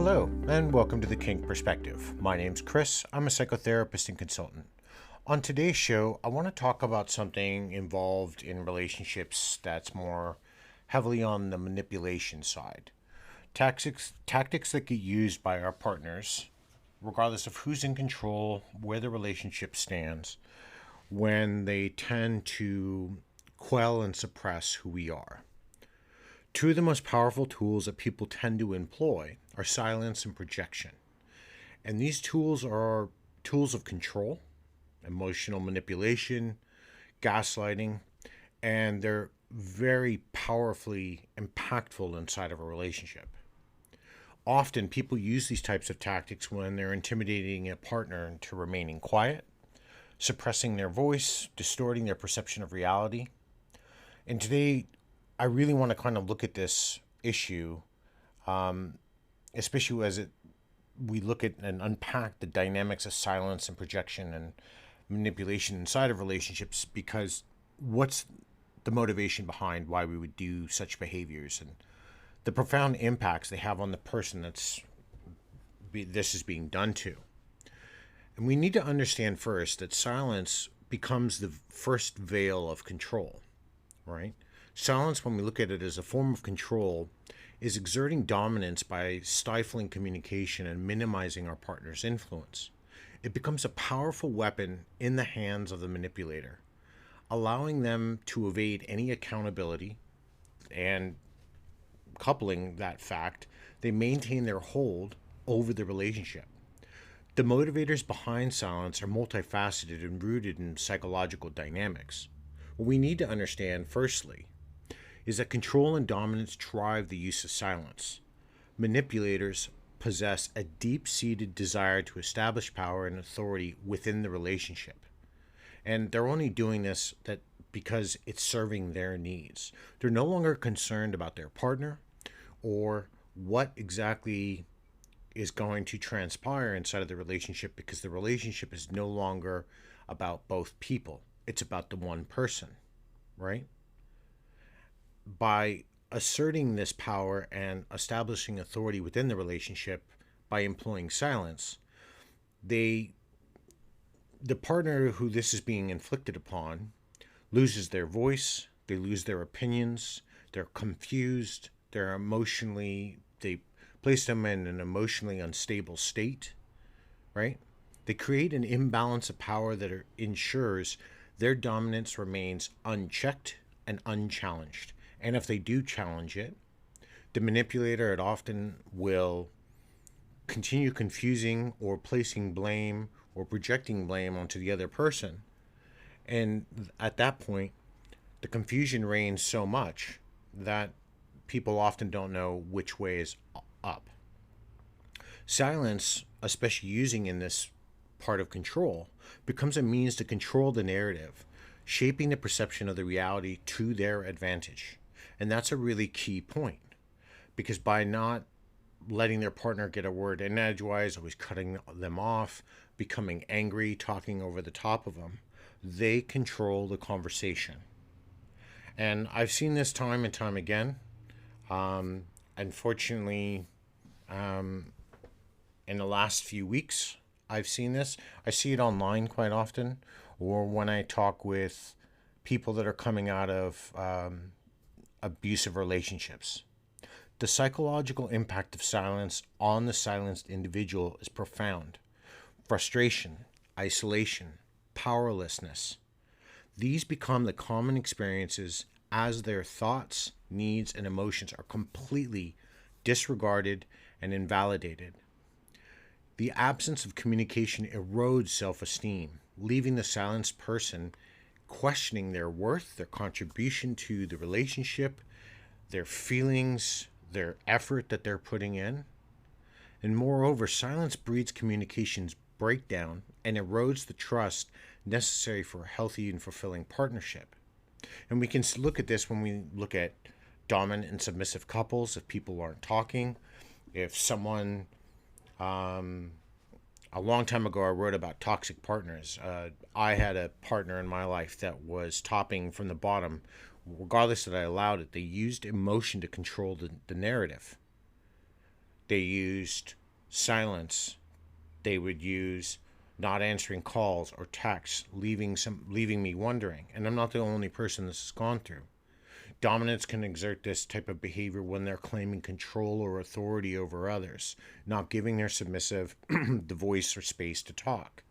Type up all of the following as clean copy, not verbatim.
Hello, and welcome to the Kink Perspective. My name's Chris. I'm a psychotherapist and consultant. On today's show, I want to talk about something involved in relationships that's more heavily on the manipulation side. Tactics that get used by our partners, regardless of who's in control, where the relationship stands, when they tend to quell and suppress who we are. Two of the most powerful tools that people tend to employ are silence and projection. And these tools are tools of control, emotional manipulation, gaslighting, and they're very powerfully impactful inside of a relationship. Often people use these types of tactics when they're intimidating a partner into remaining quiet, suppressing their voice, distorting their perception of reality. And today, I really want to kind of look at this issue, especially as we look at and unpack the dynamics of silence and projection and manipulation inside of relationships, because what's the motivation behind why we would do such behaviors and the profound impacts they have on the person this is being done to. And we need to understand first that silence becomes the first veil of control, right? Silence, when we look at it as a form of control, is exerting dominance by stifling communication and minimizing our partner's influence. It becomes a powerful weapon in the hands of the manipulator, allowing them to evade any accountability, and coupling that fact, they maintain their hold over the relationship. The motivators behind silence are multifaceted and rooted in psychological dynamics. What we need to understand, firstly, is that control and dominance drive the use of silence. Manipulators possess a deep-seated desire to establish power and authority within the relationship. And they're only doing this because it's serving their needs. They're no longer concerned about their partner or what exactly is going to transpire inside of the relationship, because the relationship is no longer about both people. It's about the one person, right? By asserting this power and establishing authority within the relationship by employing silence, the partner who this is being inflicted upon loses their voice, they lose their opinions, they're confused, they place them in an emotionally unstable state, right? They create an imbalance of power that ensures their dominance remains unchecked and unchallenged. And if they do challenge it, the manipulator often will continue confusing or placing blame or projecting blame onto the other person. And at that point, the confusion reigns so much that people often don't know which way is up. Silence, especially using in this part of control, becomes a means to control the narrative, shaping the perception of the reality to their advantage. And that's a really key point, because by not letting their partner get a word in edgewise, always cutting them off, becoming angry, talking over the top of them, they control the conversation. And I've seen this time and time again. Unfortunately, in the last few weeks, I've seen this. I see it online quite often, or when I talk with people that are coming out of abusive relationships. The psychological impact of silence on the silenced individual is profound. Frustration, isolation, powerlessness. These become the common experiences as their thoughts, needs, and emotions are completely disregarded and invalidated. The absence of communication erodes self-esteem, leaving the silenced person questioning their worth, their contribution to the relationship, their feelings, their effort that they're putting in. And moreover, silence breeds communications breakdown and erodes the trust necessary for a healthy and fulfilling partnership. And we can look at this when we look at dominant and submissive couples. If people aren't talking, if someone a long time ago, I wrote about toxic partners. I had a partner in my life that was topping from the bottom. Regardless that I allowed it, they used emotion to control the narrative. They used silence. They would use not answering calls or texts, leaving me wondering. And I'm not the only person this has gone through. Dominants can exert this type of behavior when they're claiming control or authority over others, not giving their submissive the voice or space to talk,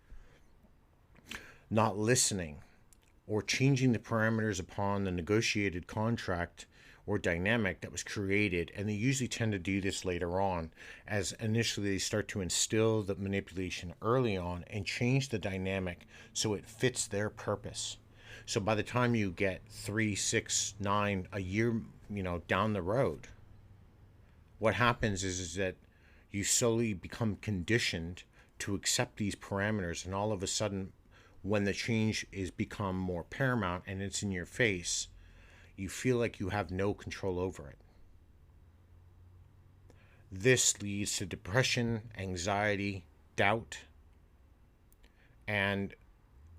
not listening, or changing the parameters upon the negotiated contract or dynamic that was created. And they usually tend to do this later on, as initially they start to instill the manipulation early on and change the dynamic so it fits their purpose. So by the time you get 3, 6, 9, a year, down the road, what happens is that you slowly become conditioned to accept these parameters, and all of a sudden, when the change is become more paramount and it's in your face, you feel like you have no control over it. This leads to depression, anxiety, doubt, and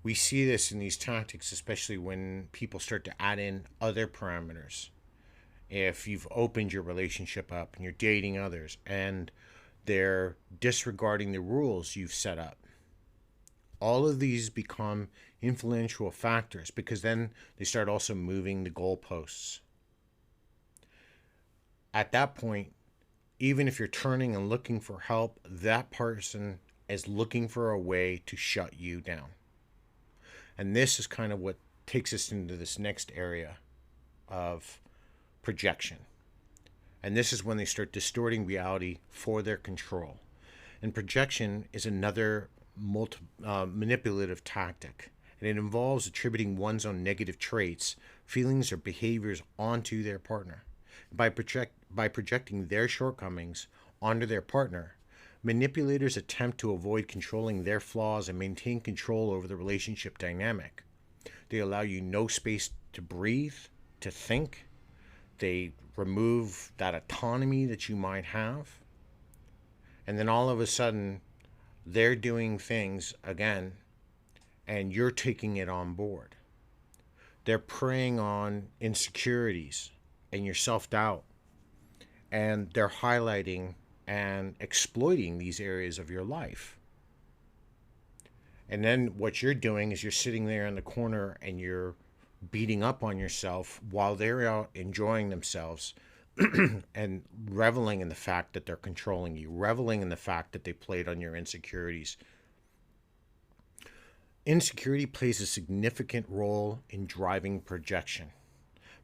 we see this in these tactics, especially when people start to add in other parameters. If you've opened your relationship up and you're dating others and they're disregarding the rules you've set up, all of these become influential factors, because then they start also moving the goalposts. At that point, even if you're turning and looking for help, that person is looking for a way to shut you down. And this is kind of what takes us into this next area of projection. And this is when they start distorting reality for their control. And projection is another manipulative tactic. And it involves attributing one's own negative traits, feelings, or behaviors onto their partner. By projecting their shortcomings onto their partner, manipulators attempt to avoid controlling their flaws and maintain control over the relationship dynamic. They allow you no space to breathe, to think. They remove that autonomy that you might have. And then all of a sudden, they're doing things again, and you're taking it on board. They're preying on insecurities and your self-doubt, and they're highlighting and exploiting these areas of your life. And then what you're doing is you're sitting there in the corner and you're beating up on yourself while they're out enjoying themselves and reveling in the fact that they're controlling you, reveling in the fact that they played on your insecurities. Insecurity plays a significant role in driving projection.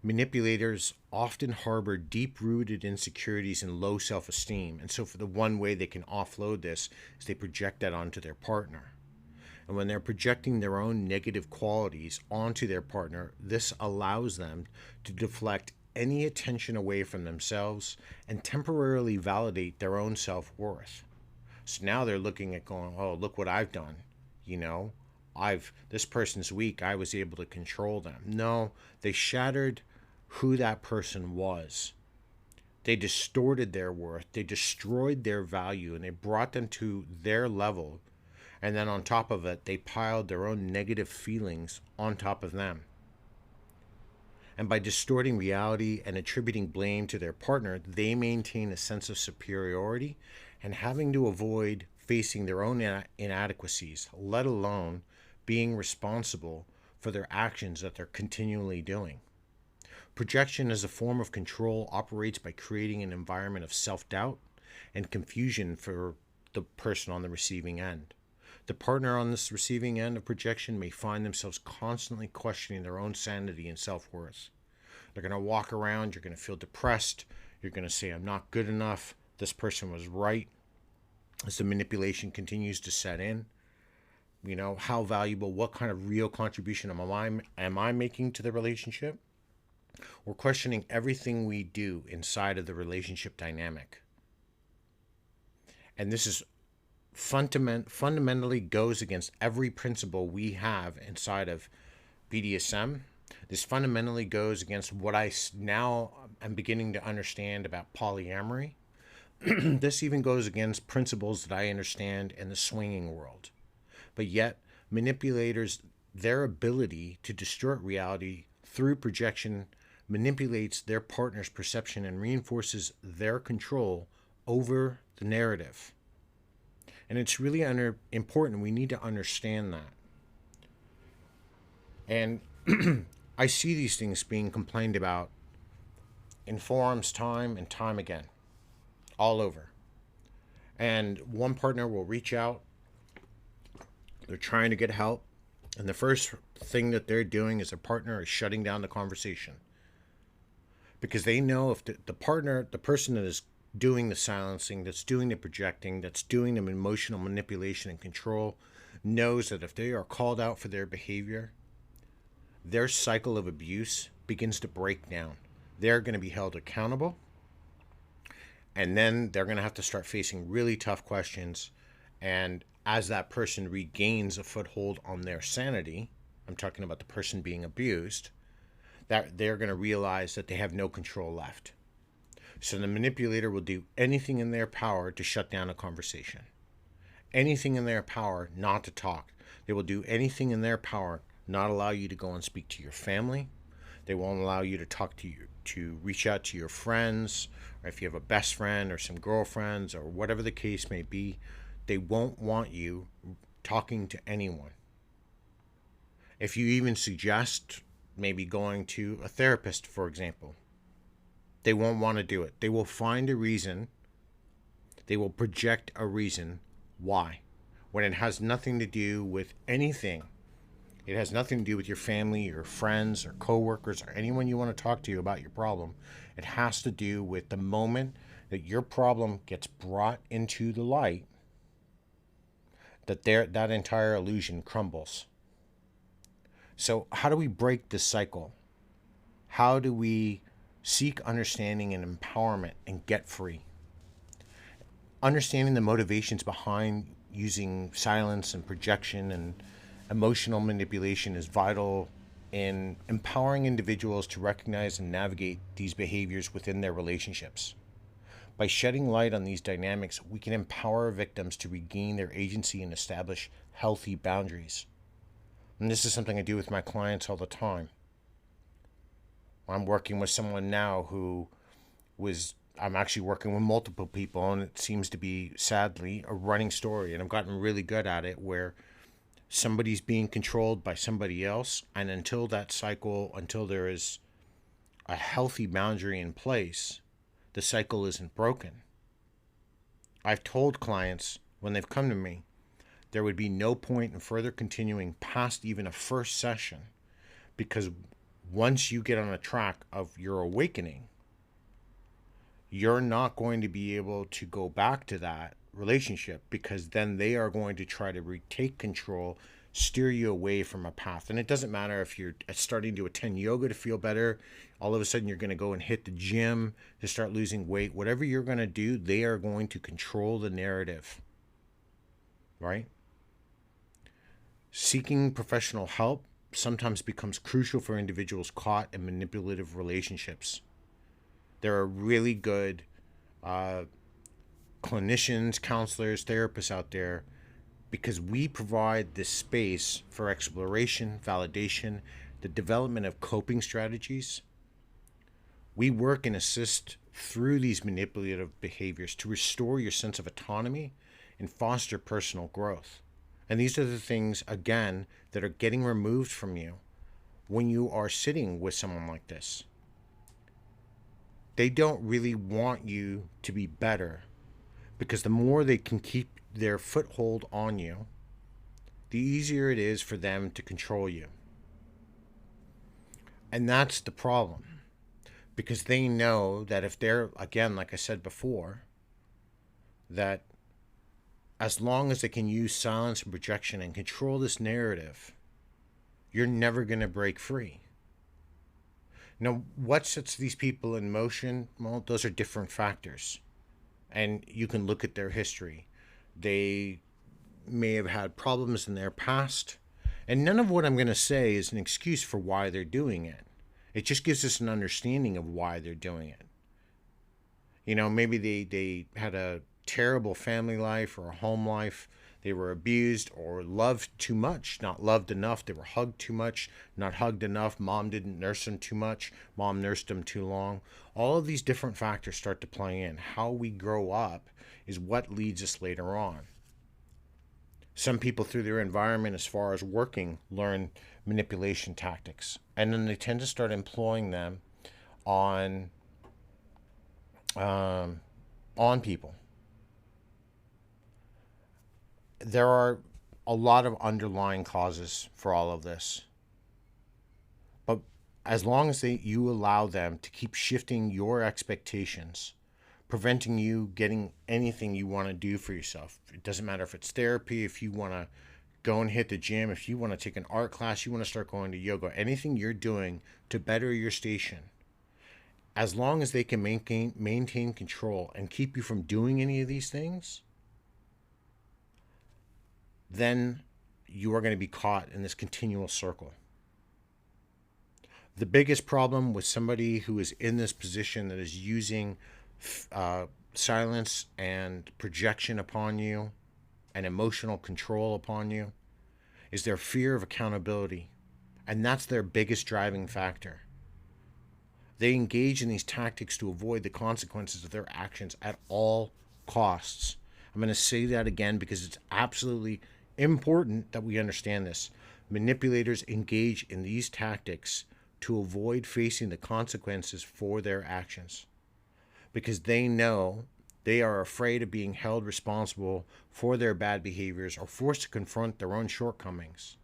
Manipulators often harbor deep-rooted insecurities and low self-esteem, and so for the one way they can offload this is they project that onto their partner. And when they're projecting their own negative qualities onto their partner, this allows them to deflect any attention away from themselves and temporarily validate their own self-worth. So now they're looking at going, oh, look what I've done. This person's weak. I was able to control them. No, they shattered who that person was. They distorted their worth. They destroyed their value, and they brought them to their level. And then on top of it, they piled their own negative feelings on top of them. And by distorting reality and attributing blame to their partner, they maintain a sense of superiority and having to avoid facing their own inadequacies, let alone being responsible for their actions that they're continually doing. Projection as a form of control operates by creating an environment of self-doubt and confusion for the person on the receiving end. The partner on this receiving end of projection may find themselves constantly questioning their own sanity and self-worth. They're going to walk around, you're going to feel depressed, you're going to say, I'm not good enough, this person was right. As the manipulation continues to set in, how valuable, what kind of real contribution am I making to the relationship? We're questioning everything we do inside of the relationship dynamic. And this is fundamentally goes against every principle we have inside of BDSM. This fundamentally goes against what I now am beginning to understand about polyamory. This even goes against principles that I understand in the swinging world. But yet, manipulators, their ability to distort reality through projection manipulates their partner's perception and reinforces their control over the narrative. And it's really important. We need to understand that. And I see these things being complained about in forums time and time again, all over. And one partner will reach out. They're trying to get help. And the first thing that they're doing is their partner is shutting down the conversation. Because they know if the person that is doing the silencing, that's doing the projecting, that's doing the emotional manipulation and control, knows that if they are called out for their behavior, their cycle of abuse begins to break down. They're going to be held accountable. And then they're going to have to start facing really tough questions. And as that person regains a foothold on their sanity, I'm talking about the person being abused, that they're going to realize that they have no control left. So the manipulator will do anything in their power to shut down a conversation. Anything in their power not to talk. They will do anything in their power not allow you to go and speak to your family. They won't allow you to talk to reach out to your friends, or if you have a best friend or some girlfriends or whatever the case may be. They won't want you talking to anyone. If you even suggest maybe going to a therapist, for example, they won't want to do it. They will find a reason. They will project a reason why, when it has nothing to do with anything. It has nothing to do with your family, your friends, or coworkers, or anyone you want to talk to about your problem. It has to do with the moment that your problem gets brought into the light, that entire illusion crumbles. So how do we break this cycle? How do we seek understanding and empowerment and get free? Understanding the motivations behind using silence and projection and emotional manipulation is vital in empowering individuals to recognize and navigate these behaviors within their relationships. By shedding light on these dynamics, we can empower victims to regain their agency and establish healthy boundaries. And this is something I do with my clients all the time. I'm working with someone now I'm actually working with multiple people, and it seems to be, sadly, a running story. And I've gotten really good at it, where somebody's being controlled by somebody else, and until there is a healthy boundary in place, the cycle isn't broken. I've told clients when they've come to me, there would be no point in further continuing past even a first session, because once you get on a track of your awakening, you're not going to be able to go back to that relationship, because then they are going to try to retake control, steer you away from a path. And it doesn't matter if you're starting to attend yoga to feel better, all of a sudden you're going to go and hit the gym to start losing weight. Whatever you're going to do, they are going to control the narrative, right? Seeking professional help sometimes becomes crucial for individuals caught in manipulative relationships. There are really good clinicians, counselors, therapists out there, because we provide this space for exploration, validation, the development of coping strategies. We work and assist through these manipulative behaviors to restore your sense of autonomy and foster personal growth. And these are the things, again, that are getting removed from you when you are sitting with someone like this. They don't really want you to be better, because the more they can keep their foothold on you, the easier it is for them to control you. And that's the problem, because they know that if they're, again, like I said before, that as long as they can use silence and projection and control this narrative, you're never going to break free. Now, what sets these people in motion? Well, those are different factors. And you can look at their history. They may have had problems in their past. And none of what I'm going to say is an excuse for why they're doing it. It just gives us an understanding of why they're doing it. Maybe they had a terrible family life or a home life. They were abused or loved too much, not loved enough. They were hugged too much, not hugged enough. Mom didn't nurse them too much. Mom nursed them too long. All of these different factors start to play in. How we grow up is what leads us later on. Some people, through their environment, as far as working, learn manipulation tactics, and then they tend to start employing them on people. There are a lot of underlying causes for all of this, but as long as you allow them to keep shifting your expectations, preventing you getting anything you want to do for yourself. It doesn't matter if it's therapy, if you want to go and hit the gym, if you want to take an art class, you want to start going to yoga, anything you're doing to better your station. As long as they can maintain control and keep you from doing any of these things, then you are going to be caught in this continual circle. The biggest problem with somebody who is in this position that is using silence and projection upon you and emotional control upon you is their fear of accountability. And that's their biggest driving factor. They engage in these tactics to avoid the consequences of their actions at all costs. I'm going to say that again because it's absolutely important that we understand this. Manipulators engage in these tactics to avoid facing the consequences for their actions, because they know they are afraid of being held responsible for their bad behaviors or forced to confront their own shortcomings.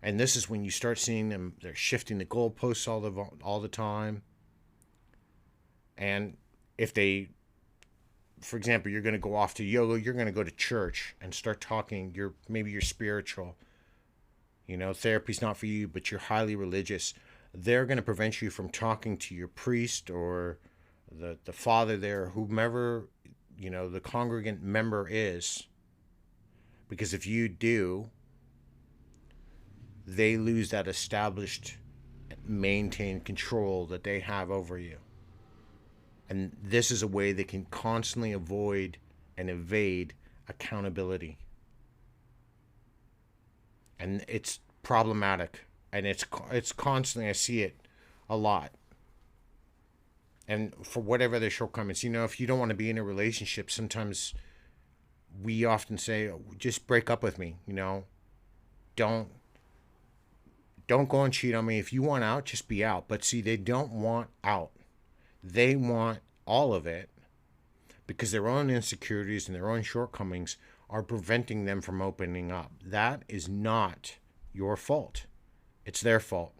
And this is when you start seeing them, they're shifting the goalposts all the time. And if they, for example, you're going to go off to yoga, you're going to go to church and start talking, maybe you're spiritual, therapy's not for you, but you're highly religious. They're going to prevent you from talking to your priest or the father there, whomever, the congregant member is. Because if you do, they lose that established, maintained control that they have over you. And this is a way they can constantly avoid and evade accountability. And it's problematic. And it's constantly, I see it a lot. And for whatever their shortcomings, if you don't want to be in a relationship, sometimes we often say, just break up with me, Don't go and cheat on me. If you want out, just be out. But see, they don't want out. They want all of it because their own insecurities and their own shortcomings are preventing them from opening up. That is not your fault. It's their fault.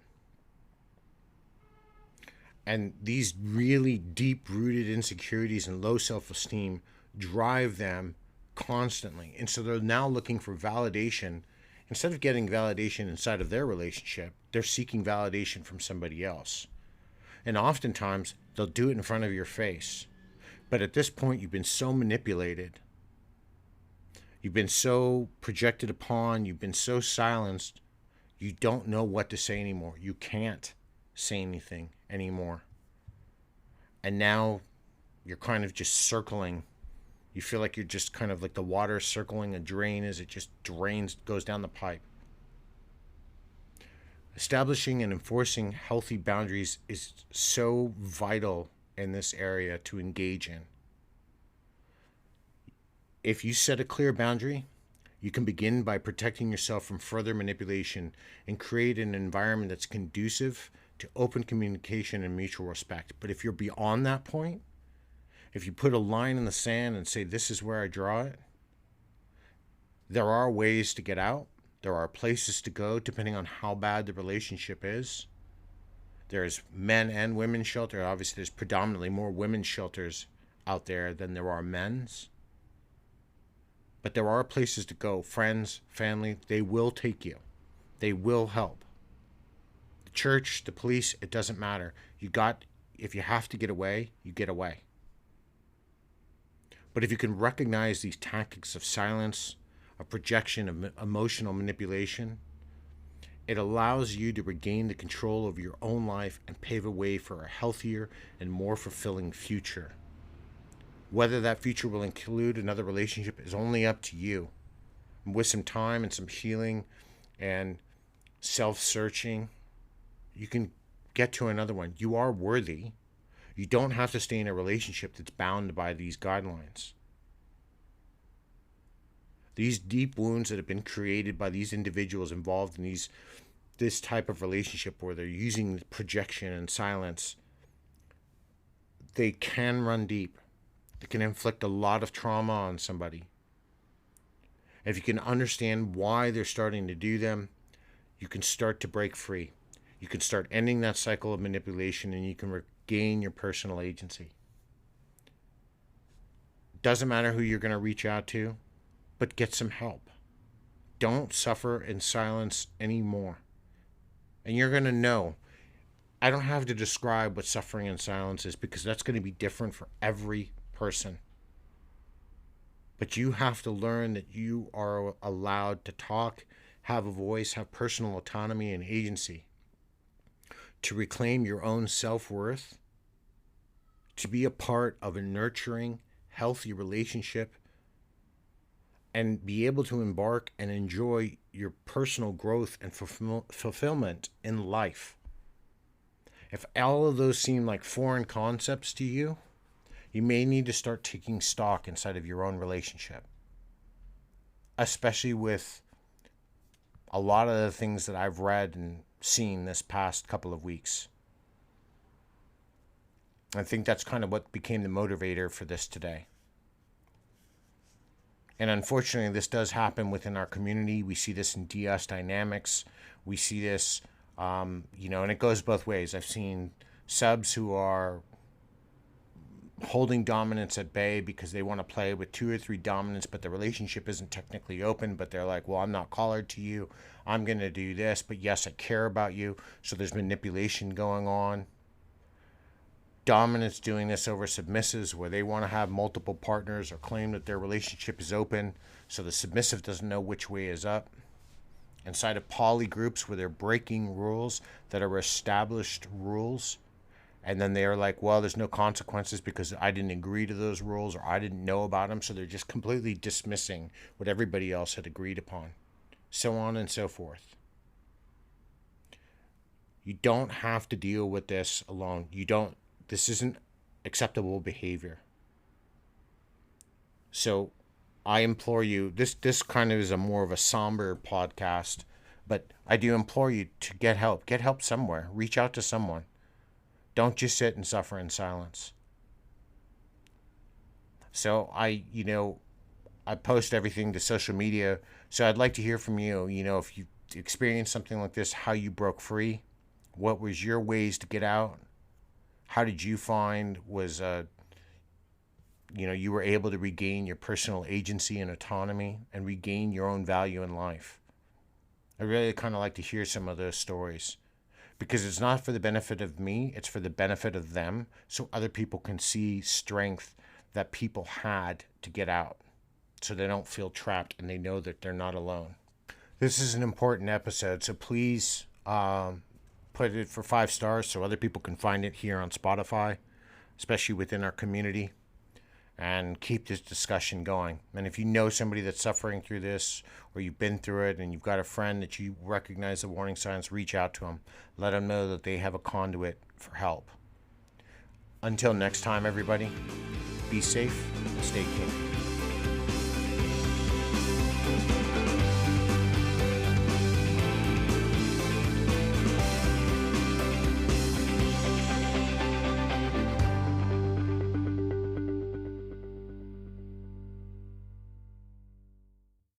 And these really deep-rooted insecurities and low self-esteem drive them constantly. And so they're now looking for validation. Instead of getting validation inside of their relationship, they're seeking validation from somebody else. And oftentimes, they'll do it in front of your face. But at this point, you've been so manipulated. You've been so projected upon. You've been so silenced. You don't know what to say anymore. You can't say anything anymore. And now you're kind of just circling. You feel like you're just kind of like the water circling a drain as it just drains, goes down the pipe. Establishing and enforcing healthy boundaries is so vital in this area to engage in. If you set a clear boundary, you can begin by protecting yourself from further manipulation and create an environment that's conducive to open communication and mutual respect. But if you're beyond that point, if you put a line in the sand and say, this is where I draw it, there are ways to get out. There are places to go depending on how bad the relationship is. There's men and women's shelter. Obviously, there's predominantly more women's shelters out there than there are men's. But there are places to go. Friends, family, they will take you. They will help. The church, the police, it doesn't matter. If you have to get away, you get away. But if you can recognize these tactics of silence, of projection, of emotional manipulation, it allows you to regain the control of your own life and pave a way for a healthier and more fulfilling future. Whether that future will include another relationship is only up to you. with some time and some healing and self-searching, you can get to another one. You are worthy. You don't have to stay in a relationship that's bound by these guidelines. These deep wounds that have been created by these individuals involved in this type of relationship where they're using projection and silence, they can run deep. They can inflict a lot of trauma on somebody. If you can understand why they're starting to do them, you can start to break free. You can start ending that cycle of manipulation, and you can regain your personal agency. Doesn't matter who you're going to reach out to, but get some help. Don't suffer in silence anymore. And you're going to know. I don't have to describe what suffering in silence is, because that's going to be different for every person. But you have to learn that you are allowed to talk, have a voice, have personal autonomy and agency, to reclaim your own self-worth, to be a part of a nurturing, healthy relationship, and be able to embark and enjoy your personal growth and fulfillment in life. If all of those seem like foreign concepts to you, you may need to start taking stock inside of your own relationship, especially with a lot of the things that I've read and seen this past couple of weeks. I think that's kind of what became the motivator for this today. And unfortunately, this does happen within our community. We see this in DS dynamics. We see this, and it goes both ways. I've seen subs who are holding dominance at bay because they want to play with 2 or 3 dominants, but the relationship isn't technically open, but they're like, well, I'm not collared to you. I'm going to do this, but yes, I care about you. So there's manipulation going on. Dominants doing this over submissives, where they want to have multiple partners or claim that their relationship is open, so the submissive doesn't know which way is up. Inside of poly groups where they're breaking rules that are established rules, and then they're like, well, there's no consequences because I didn't agree to those rules or I didn't know about them, so they're just completely dismissing what everybody else had agreed upon, so on and so forth. You don't have to deal with this alone. This isn't acceptable behavior. So I implore you, this kind of is a more of a somber podcast, but I do implore you to get help. Get help somewhere. Reach out to someone. Don't just sit and suffer in silence. So I post everything to social media. So I'd like to hear from you, if you experienced something like this, how you broke free, what was your ways to get out? How did you find you were able to regain your personal agency and autonomy and regain your own value in life? I really kind of like to hear some of those stories, because it's not for the benefit of me, it's for the benefit of them, so other people can see strength that people had to get out, so they don't feel trapped and they know that they're not alone. This is an important episode, so please put it for 5 stars so other people can find it here on Spotify, especially within our community, and keep this discussion going. And if you know somebody that's suffering through this, or you've been through it and you've got a friend that you recognize the warning signs, reach out to them. Let them know that they have a conduit for help. Until next time, everybody, be safe and stay king.